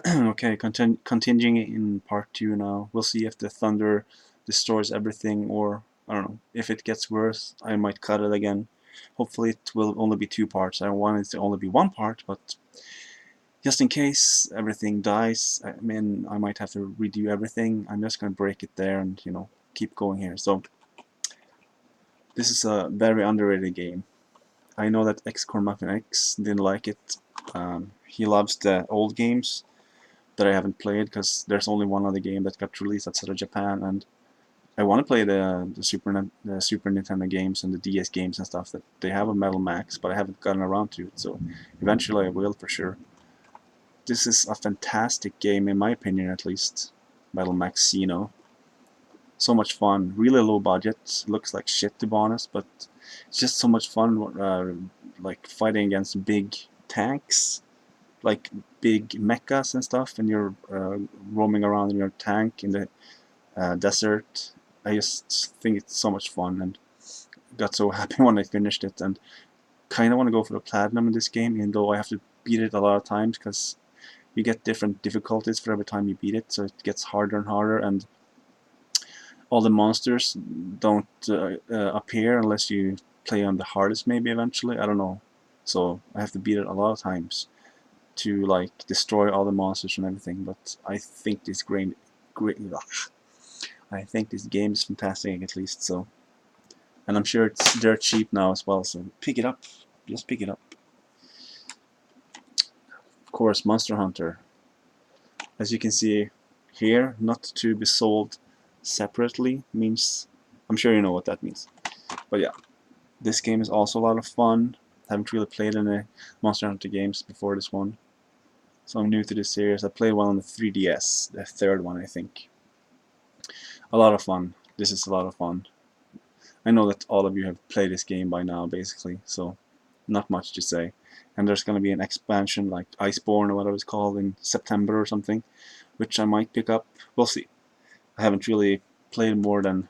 Okay, continuing in part 2 now. We'll see if the thunder destroys everything, or I don't know. If it gets worse, I might cut it again. Hopefully it will only be 2 parts. I want it to only be 1 part, but just in case everything dies, I mean, I might have to redo everything. I'm just gonna break it there and, keep going here. So, this is a very underrated game. I know that X didn't like it. He loves the old games that I haven't played because there's only one other game that got released outside of Japan, and I want to play the Super Nintendo games and the DS games and stuff that they have a Metal Max, but I haven't gotten around to it. So eventually I will for sure. This is a fantastic game in my opinion, at least. Metal Max, so much fun. Really low budget. Looks like shit to be honest, but it's just so much fun. Like fighting against big tanks, like big mechas and stuff, and you're roaming around in your tank in the desert. I just think it's so much fun, and got so happy when I finished it, and kind of want to go for the platinum in this game, even though I have to beat it a lot of times because you get different difficulties for every time you beat it, so it gets harder and harder, and all the monsters don't appear unless you play on the hardest maybe eventually. I don't know. So I have to beat it a lot of times to like destroy all the monsters and everything. But I think this I think this game is fantastic at least. So, and I'm sure it's dirt cheap now as well. So pick it up, just pick it up. Of course, Monster Hunter. As you can see here, not to be sold separately means, I'm sure you know what that means. But yeah, this game is also a lot of fun. Haven't really played any Monster Hunter games before this one, so I'm new to this series. I played one on the 3DS, the third one I think. A lot of fun. This is a lot of fun. I know that all of you have played this game by now basically, so not much to say. And there's going to be an expansion like Iceborne or whatever it's called in September or something, which I might pick up. We'll see. I haven't really played more than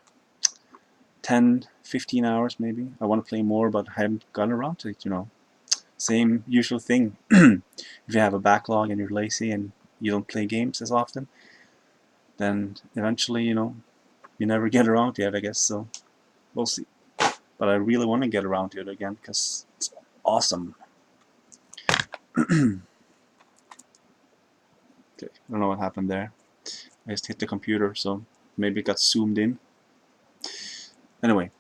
10-15 hours maybe. I want to play more, but I haven't gotten around to it. Same usual thing. If you have a backlog and you're lazy and you don't play games as often, then eventually, you never get around to it, I guess. So we'll see. But I really want to get around to it again because it's awesome. Okay, I don't know what happened there. I just hit the computer, so maybe it got zoomed in. Anyway,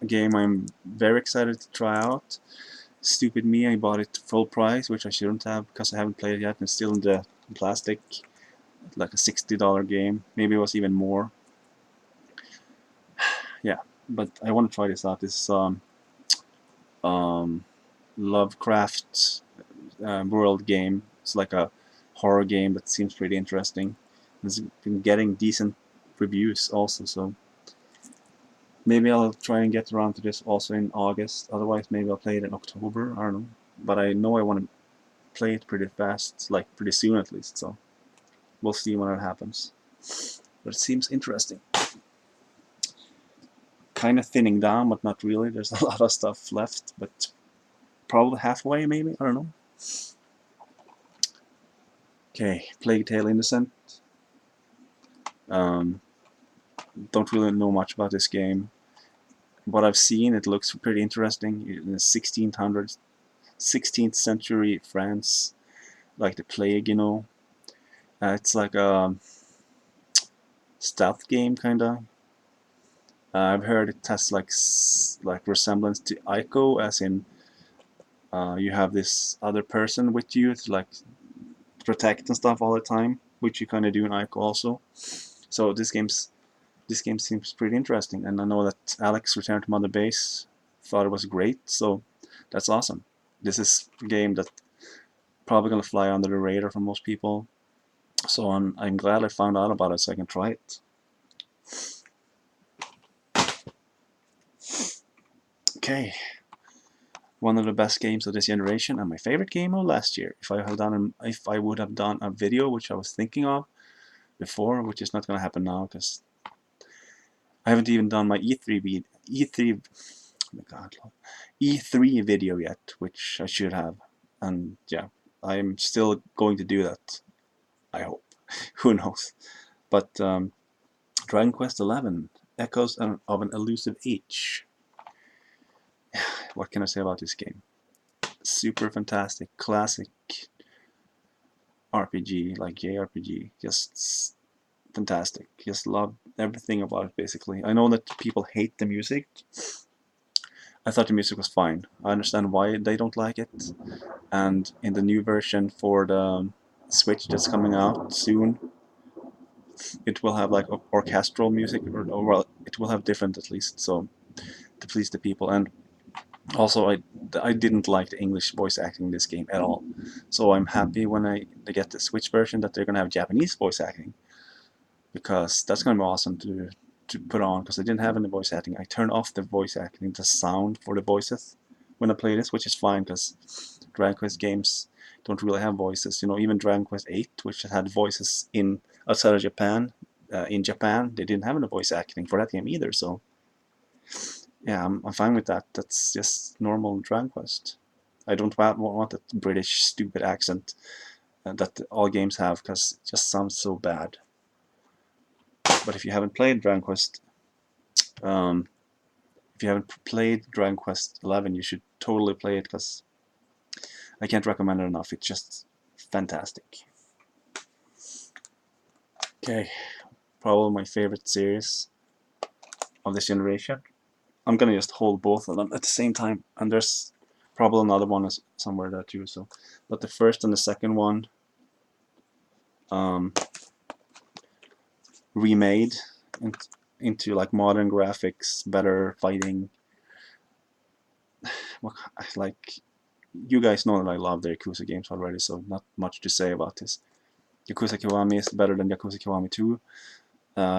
a game I'm very excited to try out. Stupid me, I bought it full price, which I shouldn't have because I haven't played it yet and it's still in the plastic. Like a $60 game. Maybe it was even more. Yeah, but I want to try this out. This um, Lovecraft world game. It's like a horror game that seems pretty interesting. It's been getting decent reviews also, so maybe I'll try and get around to this also in August. Otherwise, maybe I'll play it in October. I don't know. But I know I want to play it pretty fast, like pretty soon at least. So we'll see when it happens. But it seems interesting. Kind of thinning down, but not really. There's a lot of stuff left, but probably halfway, maybe. I don't know. Okay, Plague Tale Innocent. Um, don't really know much about this game. What I've seen, it looks pretty interesting. In the 16th century France, like the plague. It's like a stealth game, kinda. I've heard it has like resemblance to Ico, as in you have this other person with you to like protect and stuff all the time, which you kind of do in Ico also. So this game seems pretty interesting, and I know that Alex Return to Mother Base thought it was great, so that's awesome. This is a game that probably gonna fly under the radar for most people, so I'm glad I found out about it so I can try it. Okay, one of the best games of this generation and my favorite game of last year. If I would have done a video, which I was thinking of before, which is not gonna happen now because I haven't even done my E3 oh my god, E3 video yet, which I should have. And yeah, I'm still going to do that. I hope. Who knows? But Dragon Quest XI, Echoes of an Elusive Age. What can I say about this game? Super fantastic, classic RPG, like JRPG. Just fantastic. Just love everything about it, basically. I know that people hate the music. I thought the music was fine. I understand why they don't like it. And in the new version for the Switch that's coming out soon, it will have like orchestral music, or well, it will have different at least, so to please the people. And also, I didn't like the English voice acting in this game at all. So I'm happy when they get the Switch version that they're gonna have Japanese voice acting, because that's gonna be awesome to put on. Because I didn't have any voice acting. I turned off the voice acting, the sound for the voices when I play this, which is fine because Dragon Quest games don't really have voices. You know, even Dragon Quest 8, which had voices in outside of Japan, in Japan they didn't have any voice acting for that game either. So yeah, I'm fine with that. That's just normal Dragon Quest. I don't want that British stupid accent that all games have, because it just sounds so bad. But if you haven't played Dragon Quest, if you haven't played Dragon Quest 11, you should totally play it, because I can't recommend it enough. It's just fantastic. Okay, probably my favorite series of this generation. I'm gonna just hold both of them at the same time, and there's probably another one somewhere there too. So, but the first and the second one, remade into like modern graphics, better fighting. Like, you guys know that I love the Yakuza games already, so not much to say about this. Yakuza Kiwami is better than Yakuza Kiwami 2.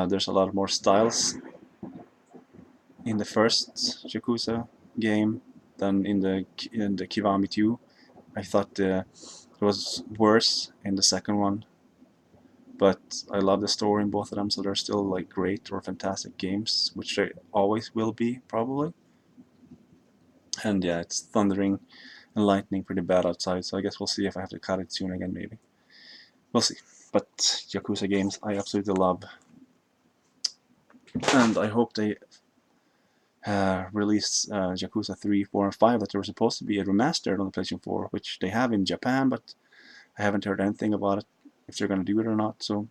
There's a lot more styles in the first Yakuza game than in the Kiwami 2. I thought it was worse in the second one, but I love the story in both of them, so they're still like great or fantastic games, which they always will be probably. And yeah, it's thundering and lightning pretty bad outside, so I guess we'll see if I have to cut it soon again, maybe. We'll see. But Yakuza games I absolutely love, and I hope they release Yakuza 3, 4, and 5, that there was supposed to be a remastered on the PlayStation 4, which they have in Japan, but I haven't heard anything about it, if they're going to do it or not. So,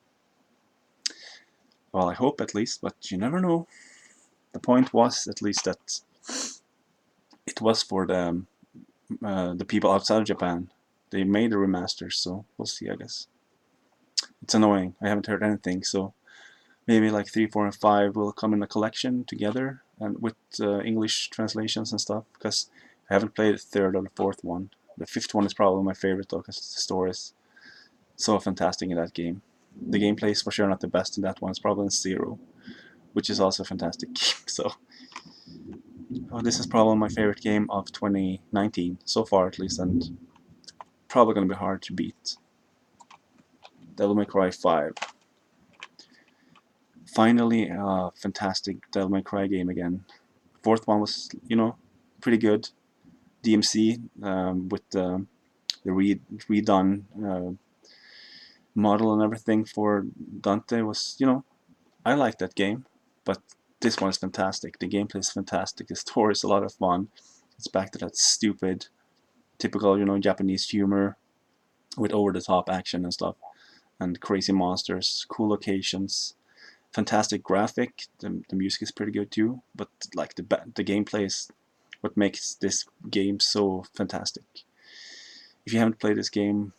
well, I hope at least, but you never know. The point was at least that it was for the people outside of Japan. They made a remaster, so we'll see, I guess. It's annoying. I haven't heard anything, so maybe like 3, 4, and 5 will come in a collection together and with English translations and stuff, because I haven't played the third or the fourth one. The fifth one is probably my favorite though, because the story is so fantastic in that game. The gameplay is for sure not the best in that one. It's probably in Zero, which is also a fantastic game. So this is probably my favorite game of 2019 so far, at least, and probably gonna be hard to beat. Devil May Cry 5. Finally, a fantastic Devil May Cry game again. Fourth one was, you know, pretty good. DMC with the redone model and everything for Dante was, you know, I like that game, but this one is fantastic. The gameplay is fantastic. The story is a lot of fun. It's back to that stupid, typical, you know, Japanese humor with over-the-top action and stuff, and crazy monsters, cool locations, fantastic graphic. The music is pretty good too, but like the gameplay is what makes this game so fantastic. If you haven't played this game,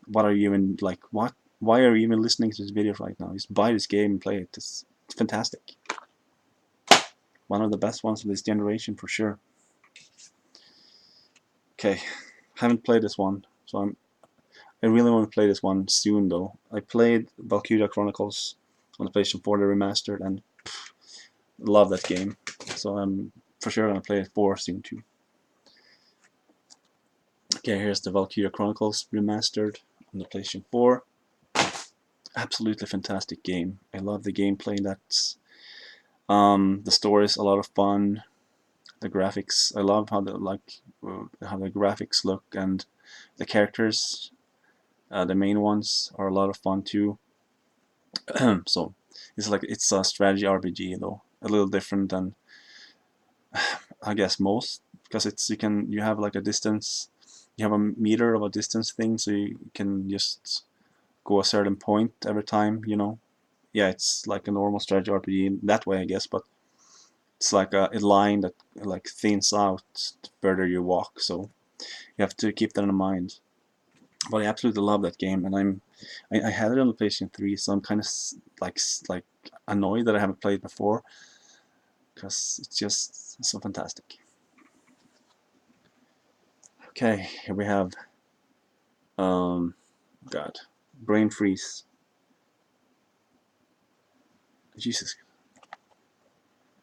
what are you even like? What? Why are you even listening to this video right now? Just buy this game and play it. It's fantastic. One of the best ones of this generation for sure. Okay, haven't played this one, so I really want to play this one soon though. I played Valkyria Chronicles on the PlayStation 4, the remastered, and love that game. So I'm for sure gonna play it 4 soon too. Okay, here's the Valkyria Chronicles remastered on the PlayStation 4. Absolutely fantastic game. I love the gameplay. That's the story is a lot of fun. The graphics, I love how the graphics look, and the characters The main ones are a lot of fun too. So it's a strategy RPG though, a little different than I guess most, because you have like a distance, you have a meter of a distance thing, so you can just go a certain point every time. Yeah, it's like a normal strategy RPG in that way, I guess, but it's like a line that like thins out the further you walk, so you have to keep that in mind. But I absolutely love that game, and I had it on the PlayStation 3, so I'm kind of like annoyed that I haven't played before, because it's just so fantastic. Okay, here we have um, God, brain freeze. Jesus,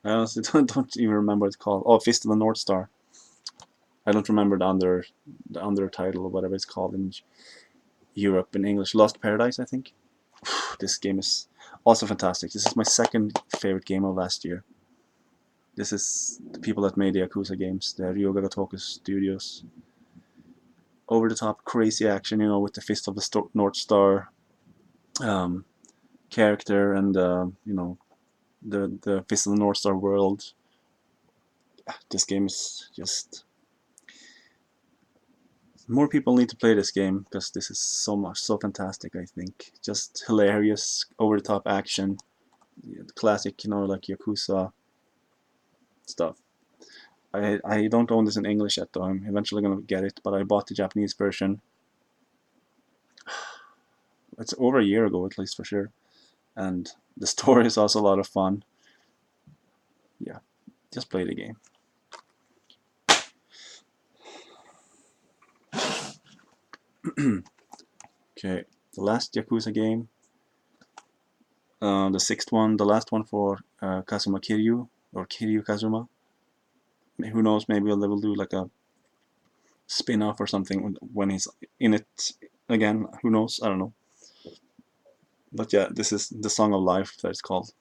I honestly don't even remember what it's called. Oh, Fist of the North Star. I don't remember the under title or whatever it's called in Europe in English. Lost Paradise, I think. This game is also fantastic. This is my second favorite game of last year. This is the people that made the Yakuza games, the Ryoga Gotoku Studios. Over the top, crazy action, with the Fist of the North Star um, character and the Fist of the North Star world. This game is just more people need to play this game because this is so fantastic. I think just hilarious, over the top action, classic, like Yakuza stuff. I don't own this in English yet, though. I'm eventually gonna get it, but I bought the Japanese version. It's over a year ago, at least for sure, and the story is also a lot of fun. Yeah, just play the game. Okay, the last Yakuza game, the sixth one, the last one for Kazuma Kiryu or Kiryu Kazuma. Who knows? Maybe they will do like a spin-off or something when he's in it again. Who knows? I don't know. But yeah, this is the Song of Life that it's called.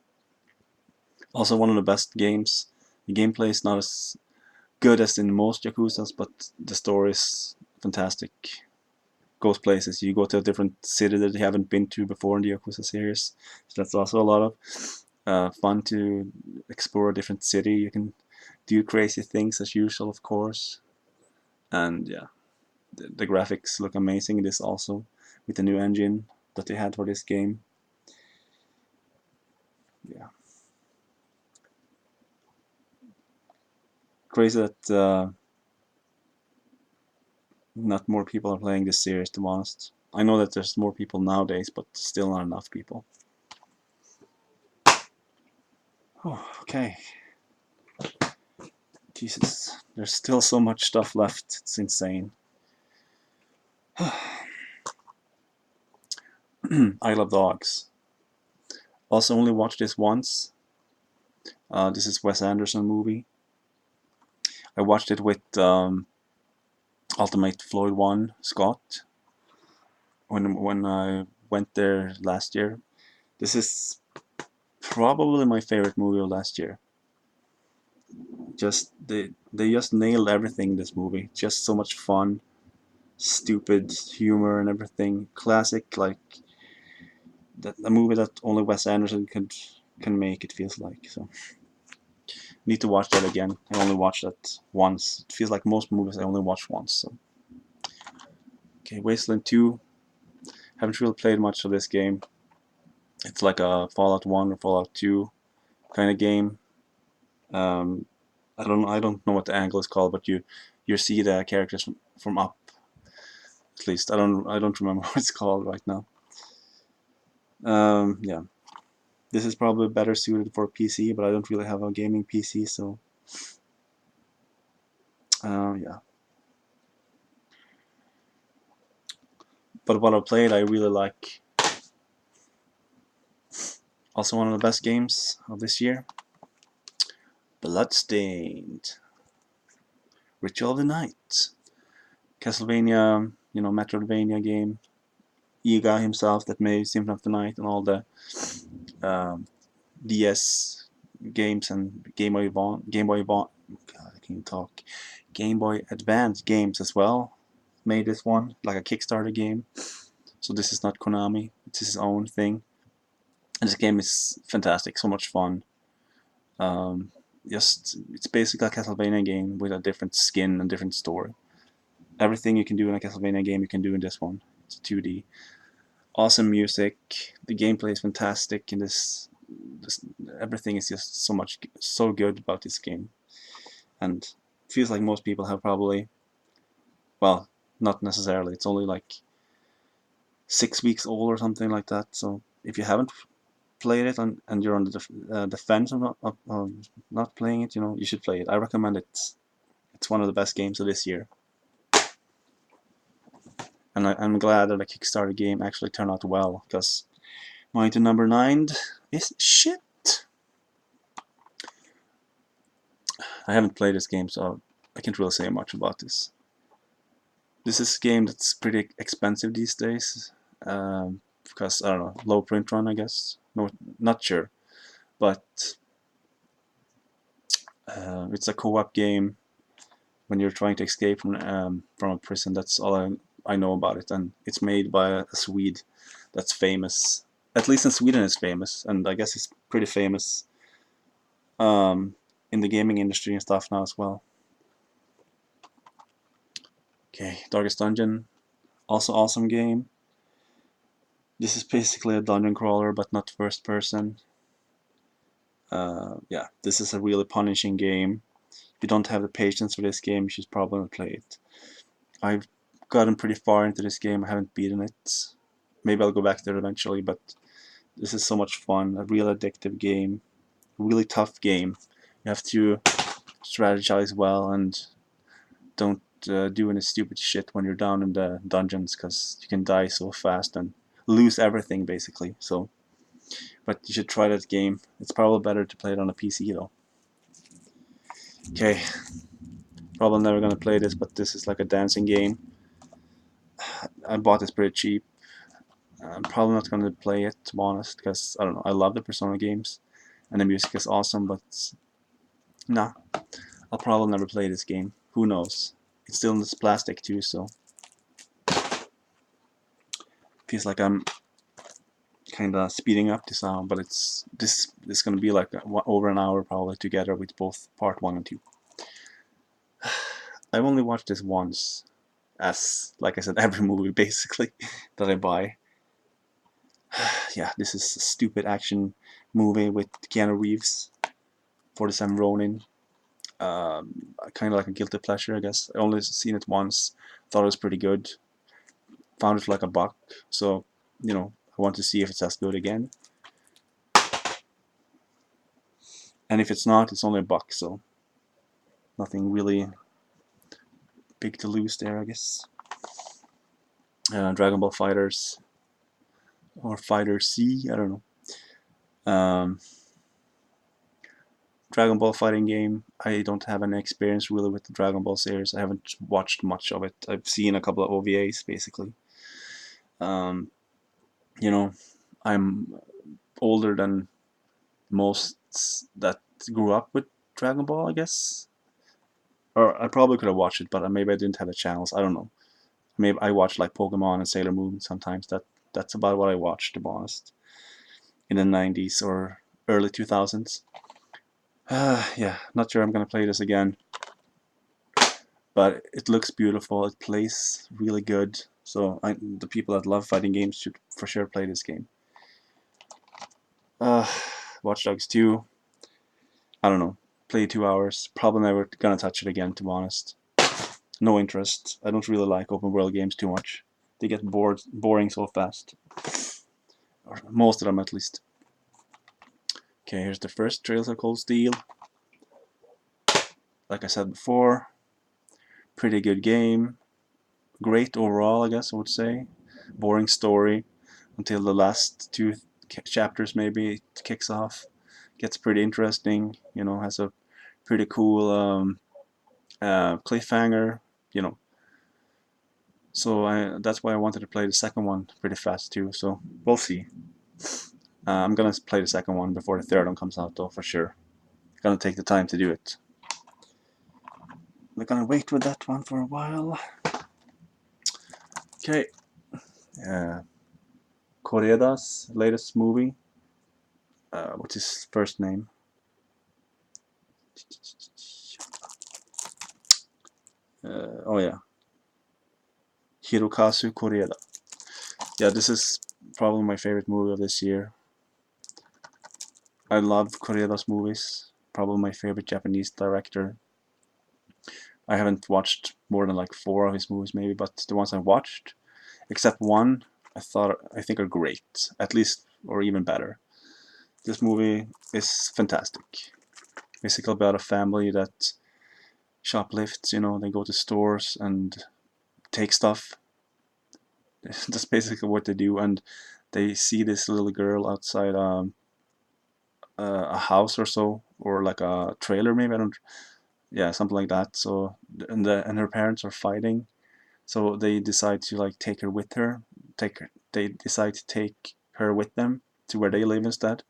Also one of the best games. The gameplay is not as good as in most Yakuzas, but the story is fantastic. Goes places. You go to a different city that you haven't been to before in the Yakuza series. So that's also a lot of fun to explore a different city. You can do crazy things as usual, of course. And yeah, the graphics look amazing in this also, with the new engine that they had for this game. Yeah, crazy that not more people are playing this series, to be honest. I know that there's more people nowadays, but still not enough people. Oh, okay. Jesus, there's still so much stuff left. It's insane. I love dogs. Also, only watched this once. This is Wes Anderson movie. I watched it with Ultimate Floyd 1 Scott when I went there last year. This is probably my favorite movie of last year. Just they just nailed everything in this movie. Just so much fun, stupid humor and everything. Classic, like that a movie that only Wes Anderson can make. It feels like so. Need to watch that again. I only watched that once. It feels like most movies I only watch once. So okay, Wasteland 2. Haven't really played much of this game. It's like a Fallout 1 or Fallout 2 kind of game. Um, I don't know what the angle is called, but you see the characters from up. At least I don't remember what it's called right now. Yeah, this is probably better suited for PC, but I don't really have a gaming PC, so yeah. But what I played, I really like. Also, one of the best games of this year, Bloodstained, Ritual of the Night, Castlevania, Metroidvania game. Iga himself that made Symphony of the Night and all the um, DS games and Game Boy God, I can't talk, Game Boy Advance games as well. Made this one like a Kickstarter game. So this is not Konami, it's his own thing. And this game is fantastic, so much fun. It's basically a Castlevania game with a different skin and different story. Everything you can do in a Castlevania game, you can do in this one. It's 2D. Awesome music. The gameplay is fantastic, and this everything is just so good about this game. And it feels like most people have probably, well, not necessarily. It's only like 6 weeks old or something like that. So if you haven't played it and you're on the fence of not playing it, you should play it. I recommend it. It's one of the best games of this year. And I'm glad that the Kickstarter game actually turned out well, because going to number 9 is shit. I haven't played this game, so I can't really say much about this. This is a game that's pretty expensive these days, because, I don't know, low print run, I guess. No, not sure. But it's a co-op game when you're trying to escape from a prison. That's all I know about it, and it's made by a Swede that's famous. At least in Sweden it's famous, and I guess it's pretty famous in the gaming industry and stuff now as well. Okay, Darkest Dungeon, also awesome game. This is basically a dungeon crawler, but not first person. Yeah, this is a really punishing game. If you don't have the patience for this game, you should probably play it. I've gotten pretty far into this game. I haven't beaten it. Maybe I'll go back there eventually, but this is so much fun. A real addictive game. A really tough game. You have to strategize well and don't do any stupid shit when you're down in the dungeons, because you can die so fast and lose everything basically. So, but you should try that game. It's probably better to play it on a PC though. Okay, probably never gonna play this, but this is like a dancing game. I bought this pretty cheap. I'm probably not gonna play it, to be honest, because I don't know. I love the Persona games, and the music is awesome, but nah, I'll probably never play this game. Who knows? It's still in this plastic too, so feels like I'm kind of speeding up the sound, but this is gonna be like over an hour probably together with both part 1 and 2. I've only watched this once, as like I said, every movie basically that I buy. Yeah, this is a stupid action movie with Keanu Reeves, 47 Ronin. Kind of like a guilty pleasure, I guess. I only seen it once, thought it was pretty good, found it like a buck, so I want to see if it's as good again. And if it's not, it's only a buck, so nothing really big to lose there, I guess. Dragon Ball Fighters, or Fighter C, I don't know. Dragon Ball fighting game. I don't have any experience really with the Dragon Ball series. I haven't watched much of it. I've seen a couple of OVAs basically. You know, I'm older than most that grew up with Dragon Ball, I guess. Or I probably could have watched it, but maybe I didn't have the channels. I don't know. Maybe I watched like Pokemon and Sailor Moon sometimes. That's about what I watched, to be honest. In the 90s or early 2000s. Yeah, not sure I'm gonna play this again. But it looks beautiful. It plays really good. So the people that love fighting games should for sure play this game. Watch Dogs 2. I don't know. Play 2 hours. Probably never gonna touch it again, to be honest. No interest. I don't really like open world games too much. They get boring so fast. Or most of them, at least. Okay, here's the first Trails of Cold Steel. Like I said before, pretty good game. Great overall, I guess I would say. Boring story until the last 2 chapters, maybe it kicks off. Gets pretty interesting, has a pretty cool cliffhanger, So that's why I wanted to play the second one pretty fast too, so we'll see. I'm gonna play the second one before the third one comes out though, for sure. Gonna take the time to do it. We're gonna wait with that one for a while. Okay. Koreeda's latest movie. What's his first name? Oh yeah, Hirokazu Koreeda. Yeah, this is probably my favorite movie of this year. I love Koreeda's movies. Probably my favorite Japanese director. I haven't watched more than like 4 of his movies maybe, but the ones I watched, except one, I think are great, at least or even better. This movie is fantastic. Basically about a family that shoplifts. They go to stores and take stuff. That's basically what they do, and they see this little girl outside a house or so, or like a trailer maybe. I don't. Yeah, something like that. So and her parents are fighting, so they decide to like take her with her. They decide to take her with them to where they live instead.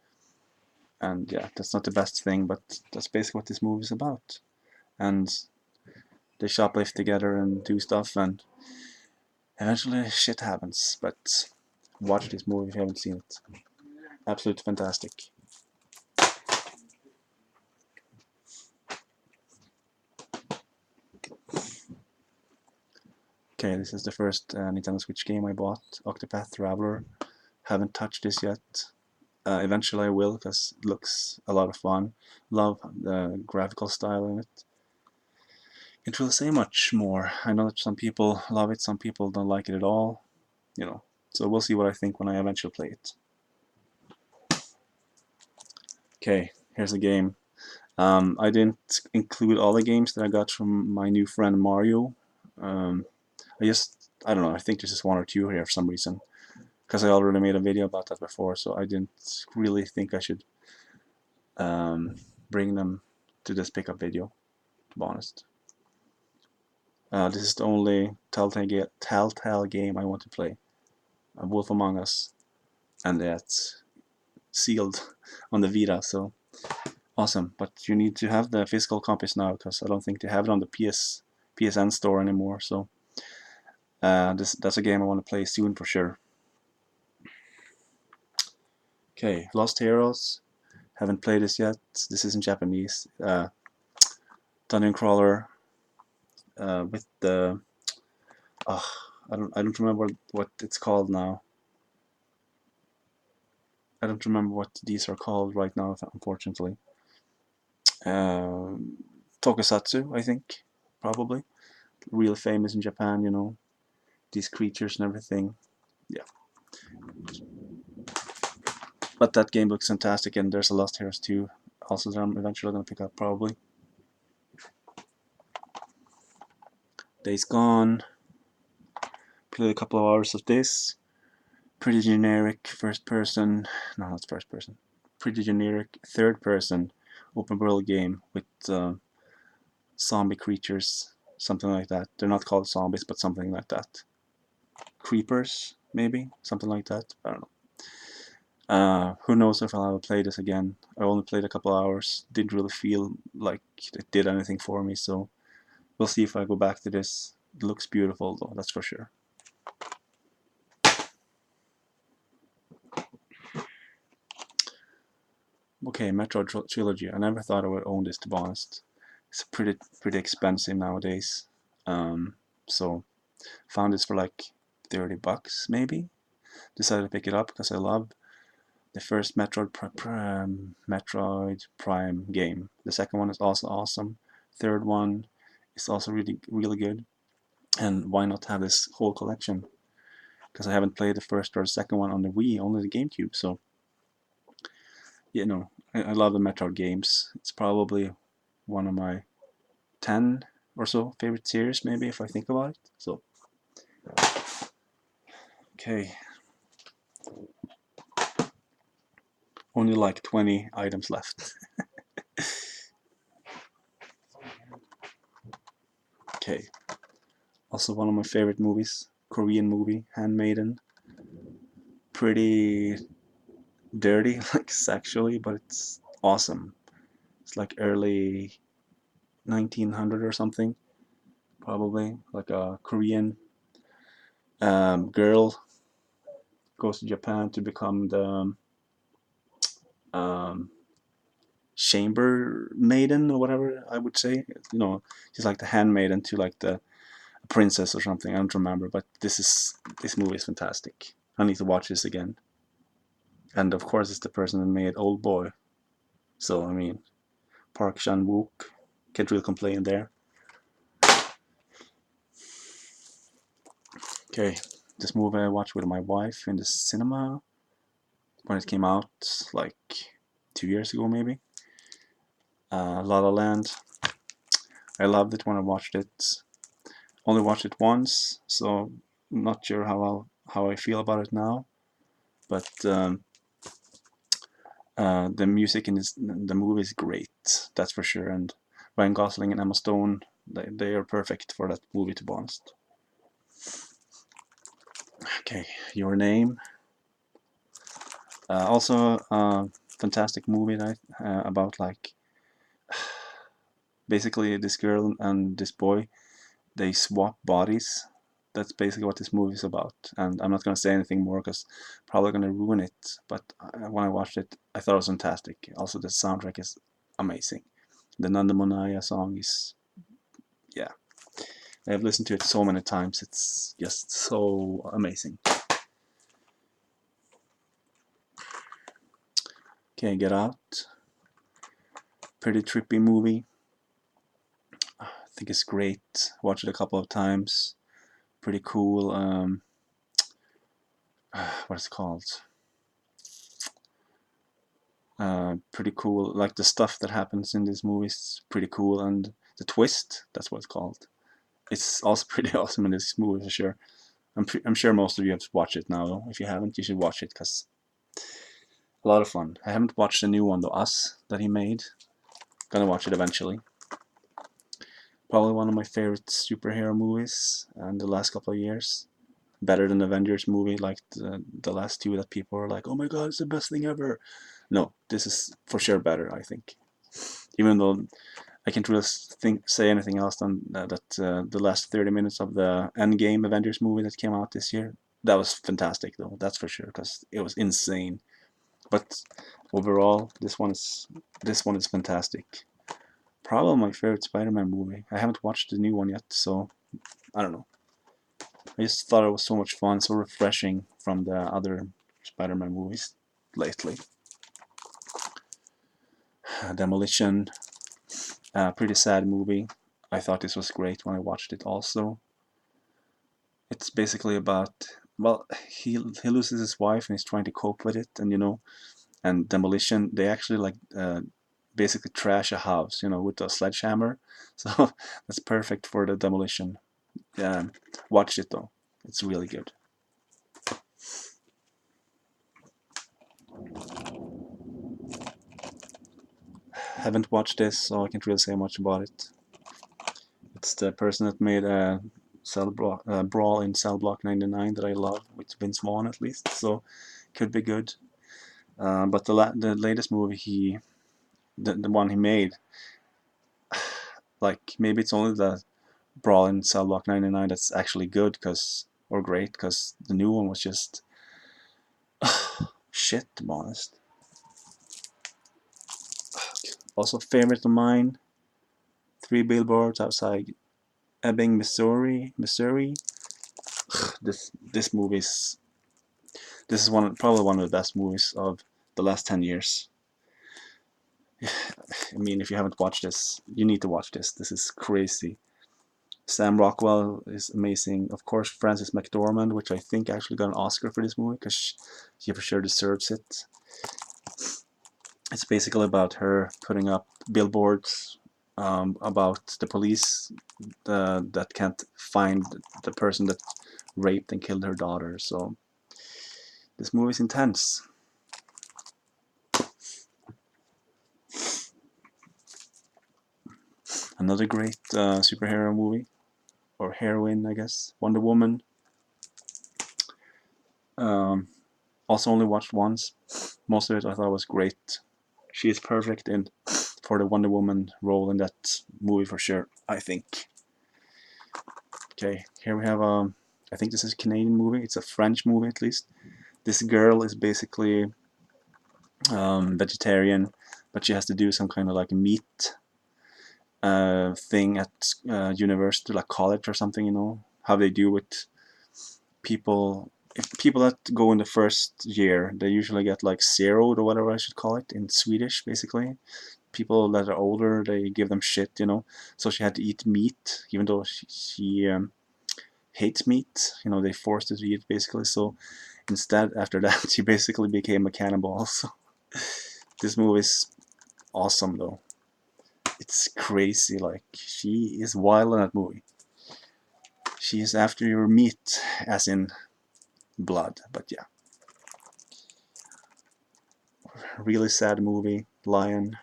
And yeah, that's not the best thing, but that's basically what this movie is about. And they shoplift together and do stuff, and eventually shit happens. But watch this movie if you haven't seen it. Absolutely fantastic. Okay, this is the first Nintendo Switch game I bought, Octopath Traveler. Haven't touched this yet. Eventually I will, because it looks a lot of fun. Love the graphical style in it. Can't really say much more. I know that some people love it, some people don't like it at all. So we'll see what I think when I eventually play it. Okay, here's the game. I didn't include all the games that I got from my new friend Mario. Um, I don't know, I think there's just 1 or 2 here for some reason. Because I already made a video about that before, so I didn't really think I should bring them to this pickup video, to be honest. This is the only Telltale game I want to play. Wolf Among Us, and that's sealed on the Vita, so awesome. But you need to have the physical copies now, because I don't think they have it on the PSN store anymore. So that's a game I want to play soon for sure. Okay, Lost Heroes. Haven't played this yet. This is in Japanese. Dungeon crawler with the I don't remember what it's called now. I don't remember what these are called right now, unfortunately. Tokusatsu, I think, probably. Real famous in Japan, these creatures and everything. Yeah. But that game looks fantastic, and there's a Lost Heroes 2 also that I'm eventually going to pick up, probably. Days Gone. Played a couple of hours of this. Pretty generic first person. No, not first person. Pretty generic third person open world game with zombie creatures, something like that. They're not called zombies, but something like that. Creepers, maybe? Something like that. I don't know. Who knows if I'll ever play this again. I only played a couple hours. Didn't really feel like it did anything for me, so we'll see if I go back to this. It looks beautiful though, that's for sure. Okay, Metroid Trilogy. I never thought I would own this, to be honest. It's pretty expensive nowadays. So found this for like $30 maybe. Decided to pick it up because I love the first Metroid Prime game. The second one is also awesome. Third one is also really good. And why not have this whole collection? Because I haven't played the first or the second one on the Wii, only the GameCube. So I love the Metroid games. It's probably one of my 10 or so favorite series, maybe, if I think about it. So okay, only like 20 items left. Okay, also one of my favorite movies, Korean movie, Handmaiden. Pretty dirty, like sexually, but it's awesome. It's like early 1900 or something, probably, like a Korean girl goes to Japan to become the um, chamber maiden or whatever I would say. You know, she's like the handmaiden to like the princess or something. I don't remember, but this movie is fantastic. I need to watch this again. And of course, it's the person that made Old Boy. So I mean, Park Chan Wook, can't really complain there. Okay, this movie I watched with my wife in the cinema when it came out, like 2 years ago maybe. La La Land. I loved it when I watched it. Only watched it once, so I'm not sure how I feel about it now. But the music in the movie is great, that's for sure. And Ryan Gosling and Emma Stone, they are perfect for that movie, to be honest. Okay, Your Name. Also, fantastic movie that about like basically this girl and this boy, they swap bodies. That's basically what this movie is about. And I'm not going to say anything more because probably going to ruin it. But when I watched it, I thought it was fantastic. Also, the soundtrack is amazing. The Nanda Monaya song is, yeah, I've listened to it so many times. It's just so amazing. Okay, Get Out. Pretty trippy movie. I think it's great. Watched it a couple of times. Pretty cool. What is it called? Pretty cool. Like the stuff that happens in this movie is pretty cool, and the twist, that's what it's called. It's also pretty awesome in this movie for sure. I'm sure most of you have watched it now, though. If you haven't, you should watch it because a lot of fun. I haven't watched the new one though, Us, that he made. Gonna watch it eventually. Probably one of my favorite superhero movies in the last couple of years. Better than Avengers movie, like the last two that people are like, oh my god, it's the best thing ever. No, this is for sure better, I think. Even though I can't really say anything else than that the last 30 minutes of the Endgame Avengers movie that came out this year, that was fantastic though, that's for sure, because it was insane. But overall, this one is fantastic. Probably my favorite Spider-Man movie. I haven't watched the new one yet, so I don't know. I just thought it was so much fun, so refreshing from the other Spider-Man movies lately. Demolition, pretty sad movie. I thought this was great when I watched it also. It's basically about, well, he loses his wife and he's trying to cope with it, and Demolition, they actually like basically trash a house, with a sledgehammer. So that's perfect for the Demolition. Watch it though, it's really good. Haven't watched this, so I can't really say much about it. It's the person that made Brawl in Cell Block 99 that I love, with Vince Vaughn at least, so could be good. But the latest movie the one he made, like maybe it's only the Brawl in Cell Block 99 that's actually good, or great, because the new one was just shit, to be honest. Also, favorite of mine, Three Billboards Outside Ebbing, Missouri. This movie's this is probably one of the best movies of the last 10 years. I mean, if you haven't watched this, you need to watch this. This is crazy. Sam Rockwell is amazing. Of course, Frances McDormand, which I think actually got an Oscar for this movie because she for sure deserves it. It's basically about her putting up billboards about the police that can't find the person that raped and killed her daughter. So this movie is intense. Another great superhero movie, or heroine, I guess, Wonder Woman. Um, Also only watched once. Most of it I thought was great. She is perfect for the Wonder Woman role in that movie for sure, I think. Okay, here we have I think this is a Canadian movie. It's a French movie at least. This girl is basically vegetarian, but she has to do some kind of like meat thing at university, like college or something. You know how they do with people. If people that go in the first year, they usually get like zeroed or whatever I should call it in Swedish, basically. People that are older, they give them shit, you know. So she had to eat meat, even though she hates meat. You know, they forced her to eat basically. So instead, after that, she basically became a cannibal. Also, this movie is awesome though. It's crazy. Like she is wild in that movie. She is after your meat, as in blood. But yeah, really sad movie. Lion.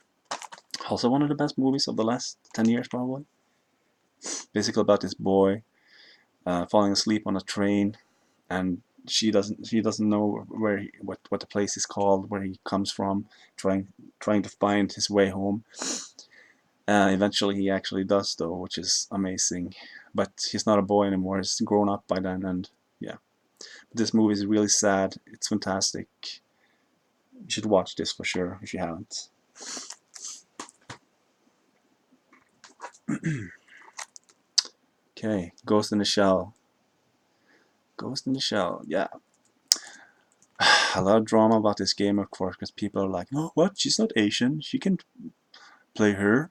Also one of the best movies of the last 10 years probably. Basically about this boy falling asleep on a train, and she doesn't know what the place is called, where he comes from, trying to find his way home. Eventually he actually does though, which is amazing. But he's not a boy anymore, he's grown up by then, and yeah. But this movie is really sad. It's fantastic. You should watch this for sure if you haven't. Okay, Ghost in the Shell. Ghost in the Shell, yeah. A lot of drama about this game, of course, because people are like, no, what? She's not Asian. She can play her.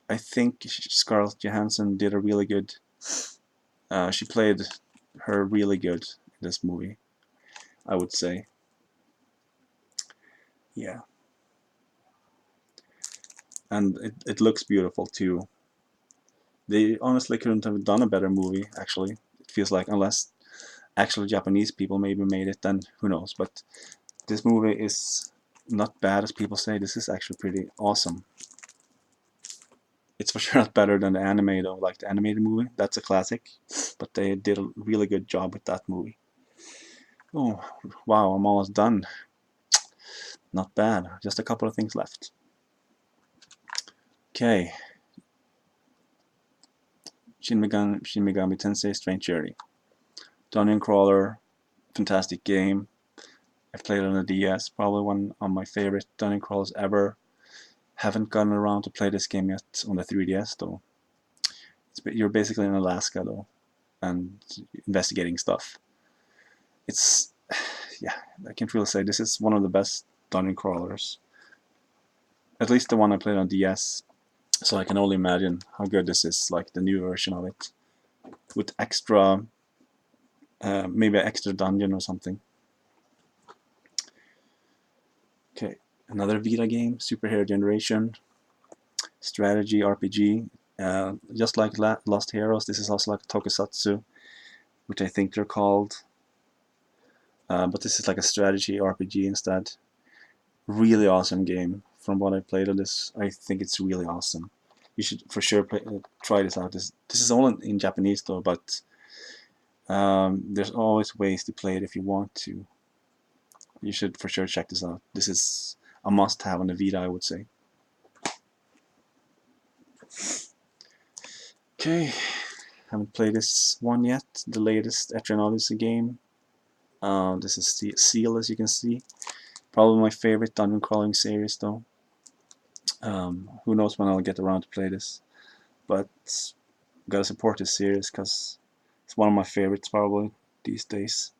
I think Scarlett Johansson did a really good. She played her really good in this movie, I would say. Yeah. And it looks beautiful too. They honestly couldn't have done a better movie, actually. It feels like, unless actual Japanese people maybe made it, then who knows. But this movie is not bad as people say. This is actually pretty awesome. It's for sure not better than the anime though, like the animated movie. That's a classic. But they did a really good job with that movie. Oh, wow, I'm almost done. Not bad. Just a couple of things left. Okay. Shin Megami Tensei Strange Journey. Dungeon crawler, fantastic game. I've played it on the DS, probably one of my favorite dungeon crawlers ever. Haven't gotten around to play this game yet on the 3DS though. You're basically in Alaska though, and investigating stuff. It's, yeah, I can't really say this is one of the best dungeon crawlers. At least the one I played on DS. So I can only imagine how good this is, like the new version of it, with extra, maybe an extra dungeon or something. Okay, another Vita game, Superhero Generation, strategy RPG. Just like Lost Heroes, this is also like Tokusatsu, which I think they're called. But this is like a strategy RPG instead. Really awesome game. From what I played of this, I think it's really awesome. You should for sure try this out. This is all in Japanese though, but there's always ways to play it if you want to. You should for sure check this out. This is a must-have on the Vita, I would say. Okay, haven't played this one yet. The latest Etrian Odyssey game. This is Seal, as you can see. Probably my favorite dungeon crawling series, though. Who knows when I'll get around to play this, but gotta support this series because it's one of my favorites probably these days.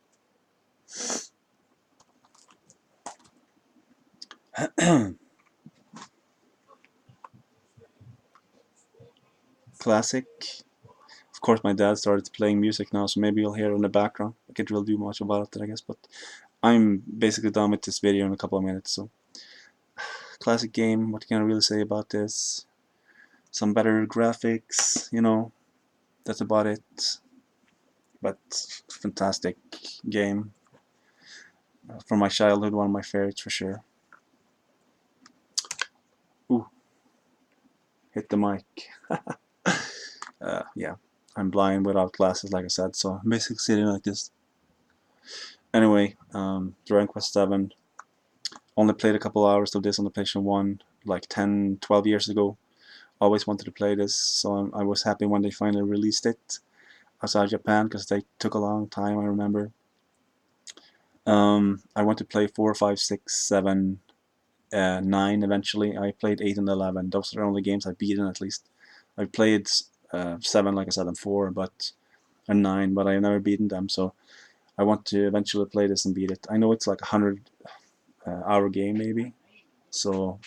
Classic. Of course, my dad started playing music now, so maybe you'll hear it in the background. I can't really do much about it, I guess, but I'm basically done with this video in a couple of minutes. So, classic game. What can I really say about this? Some better graphics, you know. That's about it. But fantastic game. From my childhood, one of my favorites for sure. Ooh, hit the mic. Yeah, I'm blind without glasses, like I said, so I'm basically sitting like this. Anyway, Dragon Quest 7. Only played a couple hours of this on the PlayStation 1, like 10, 12 years ago. Always wanted to play this, so I was happy when they finally released it outside Japan, because they took a long time, I remember. I want to play 4, 5, 6, 7, 9 eventually. I played 8 and 11. Those are the only games I've beaten at least. I've played 7, like I said, and 4, and 9, but I've never beaten them. So I want to eventually play this and beat it. I know it's like a 100 hour game maybe, so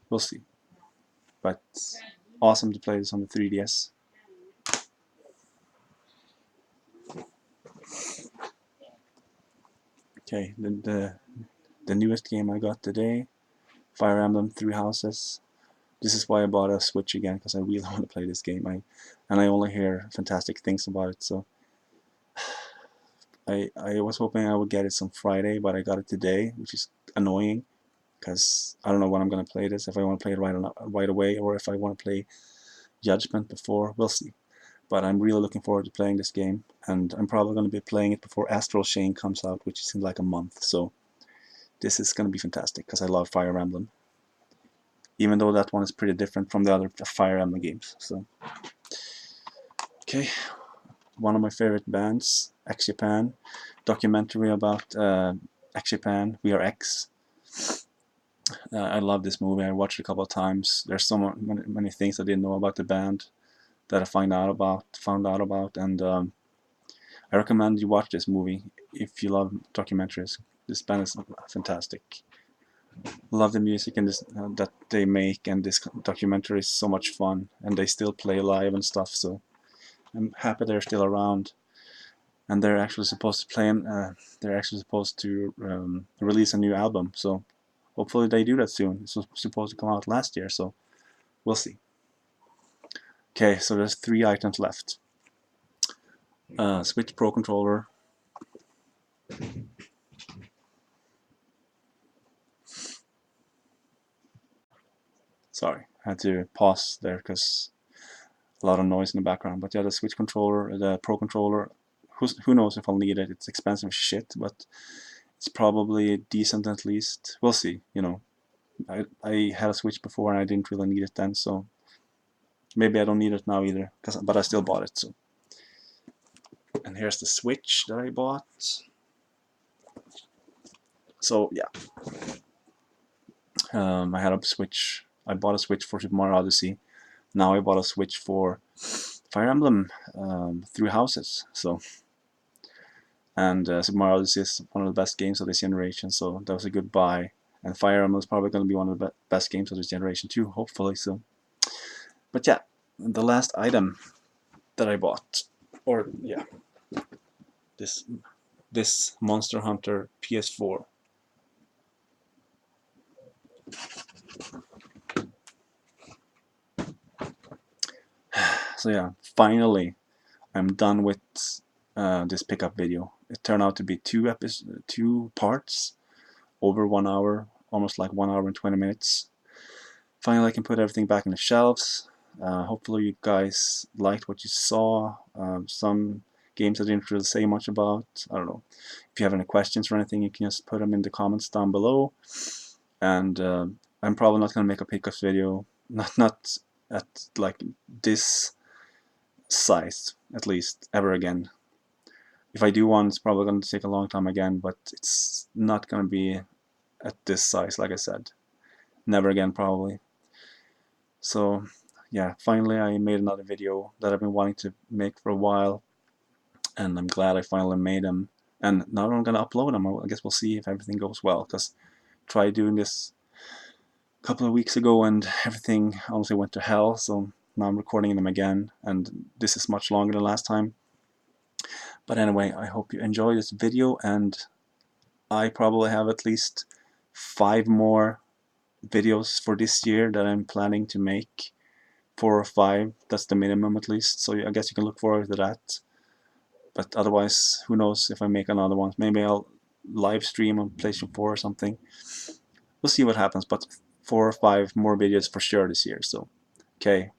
we'll see. But awesome to play this on the 3DS. Okay, the newest game I got today, Fire Emblem Three Houses. This is why I bought a Switch again, because I really want to play this game. I only hear fantastic things about it. So I was hoping I would get it some Friday, but I got it today, which is annoying because I don't know when I'm gonna play this. If I want to play it right away, or if I want to play Judgment before, we'll see. But I'm really looking forward to playing this game, and I'm probably going to be playing it before Astral Chain comes out, which is in like a month. So this is going to be fantastic because I love Fire Emblem, even though that one is pretty different from the other Fire Emblem games. So okay, one of my favorite bands, X Japan, documentary about X Japan, We Are X. I love this movie. I watched it a couple of times. There's so many things I didn't know about the band that I found out about, and I recommend you watch this movie if you love documentaries. This band is fantastic. Love the music and this that they make, and this documentary is so much fun, and they still play live and stuff. So I'm happy they're still around, and they're actually supposed to play. They're actually supposed to release a new album. So hopefully they do that soon. It's supposed to come out last year, so we'll see. Okay, so there's 3 items left. Switch Pro controller. Sorry, I had to pause there because a lot of noise in the background. But yeah, the Switch controller, the Pro controller, who knows if I'll need it. It's expensive as shit, but it's probably decent at least. We'll see, you know. I had a Switch before and I didn't really need it then, so maybe I don't need it now either, but I still bought it. So, and here's the Switch that I bought. So yeah, I had a Switch. I bought a Switch for Super Mario Odyssey. Now I bought a Switch for Fire Emblem Three Houses. So, and Super Mario Odyssey is one of the best games of this generation. So that was a good buy. And Fire Emblem is probably going to be one of the best games of this generation too, hopefully. So, but yeah, the last item that I bought, or yeah, this Monster Hunter PS4. So yeah, finally, I'm done with this pickup video. It turned out to be two parts, over 1 hour, almost like 1 hour and 20 minutes. Finally, I can put everything back in the shelves. Hopefully, you guys liked what you saw. Some games I didn't really say much about. I don't know. If you have any questions or anything, you can just put them in the comments down below. And I'm probably not gonna make a pickups video. Not at like this size, at least, ever again. If I do one, it's probably going to take a long time again, but it's not going to be at this size, like I said. Never again, probably. So, yeah, finally I made another video that I've been wanting to make for a while, and I'm glad I finally made them. And now I'm going to upload them. I guess we'll see if everything goes well, because I tried doing this a couple of weeks ago and everything honestly went to hell, so now I'm recording them again, and this is much longer than last time. But anyway, I hope you enjoy this video, and I probably have at least 5 more videos for this year that I'm planning to make. 4 or 5, that's the minimum at least, so I guess you can look forward to that. But otherwise, who knows if I make another one. Maybe I'll live stream on PlayStation 4 or something. We'll see what happens, but 4 or 5 more videos for sure this year. So, okay.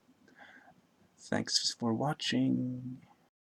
Thanks for watching.